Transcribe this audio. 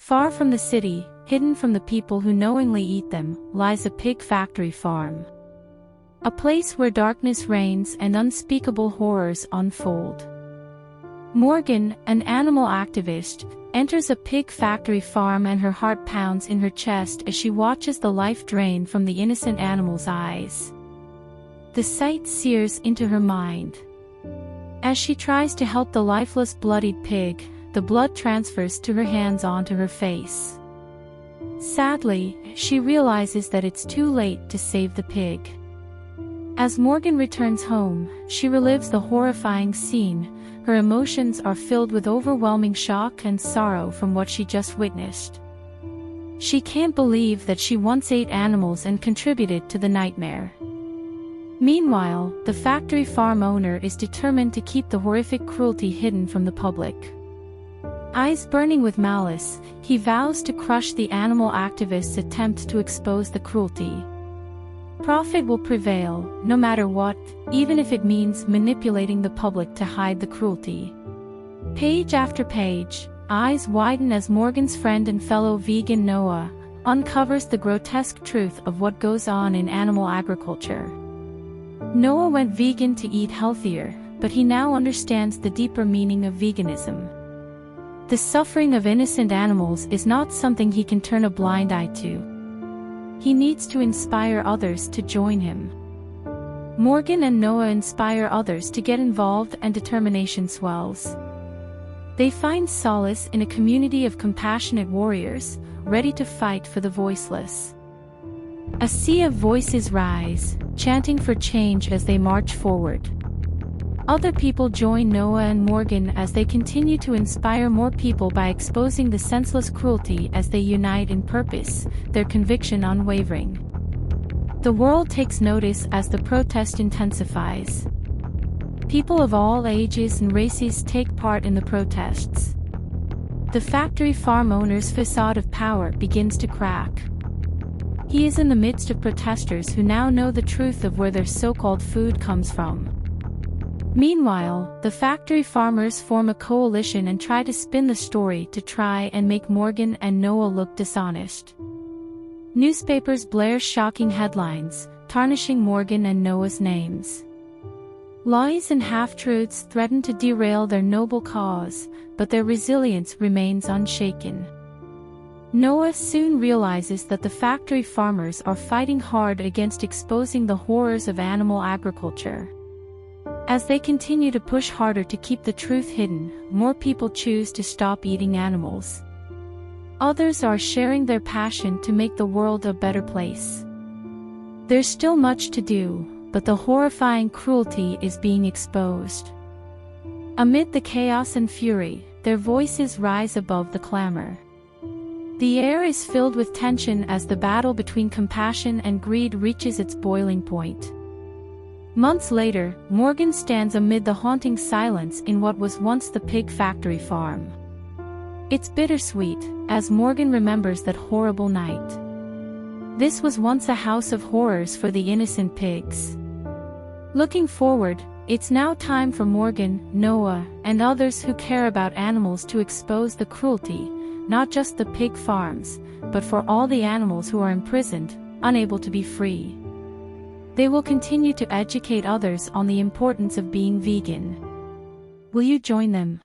Far from the city, hidden from the people who knowingly eat them, lies a pig factory farm. A place where darkness reigns and unspeakable horrors unfold. Morgan, an animal activist, enters a pig factory farm and her heart pounds in her chest as she watches the life drain from the innocent animals' eyes. The sight sears into her mind. As she tries to help the lifeless bloodied pig, the blood transfers to her hands onto her face. Sadly, she realizes that it's too late to save the pig. As Morgan returns home, she relives the horrifying scene. Her emotions are filled with overwhelming shock and sorrow from what she just witnessed. She can't believe that she once ate animals and contributed to the nightmare. Meanwhile, the factory farm owner is determined to keep the horrific cruelty hidden from the public. Eyes burning with malice, he vows to crush the animal activist's attempt to expose the cruelty. Profit will prevail, no matter what, even if it means manipulating the public to hide the cruelty. Page after page, eyes widen as Morgan's friend and fellow vegan Noah uncovers the grotesque truth of what goes on in animal agriculture. Noah went vegan to eat healthier, but he now understands the deeper meaning of veganism. The suffering of innocent animals is not something he can turn a blind eye to. He needs to inspire others to join him. Morgan and Noah inspire others to get involved and determination swells. They find solace in a community of compassionate warriors, ready to fight for the voiceless. A sea of voices rise, chanting for change as they march forward. Other people join Noah and Morgan as they continue to inspire more people by exposing the senseless cruelty as they unite in purpose, their conviction unwavering. The world takes notice as the protest intensifies. People of all ages and races take part in the protests. The factory farm owner's facade of power begins to crack. He is in the midst of protesters who now know the truth of where their so-called food comes from. Meanwhile, the factory farmers form a coalition and try to spin the story to try and make Morgan and Noah look dishonest. Newspapers blare shocking headlines, tarnishing Morgan and Noah's names. Lies and half-truths threaten to derail their noble cause, but their resilience remains unshaken. Noah soon realizes that the factory farmers are fighting hard against exposing the horrors of animal agriculture. As they continue to push harder to keep the truth hidden, more people choose to stop eating animals. Others are sharing their passion to make the world a better place. There's still much to do, but the horrifying cruelty is being exposed. Amid the chaos and fury, their voices rise above the clamor. The air is filled with tension as the battle between compassion and greed reaches its boiling point. Months later, Morgan stands amid the haunting silence in what was once the pig factory farm. It's bittersweet, as Morgan remembers that horrible night. This was once a house of horrors for the innocent pigs. Looking forward, it's now time for Morgan, Noah, and others who care about animals to expose the cruelty, not just the pig farms, but for all the animals who are imprisoned, unable to be free. They will continue to educate others on the importance of being vegan. Will you join them?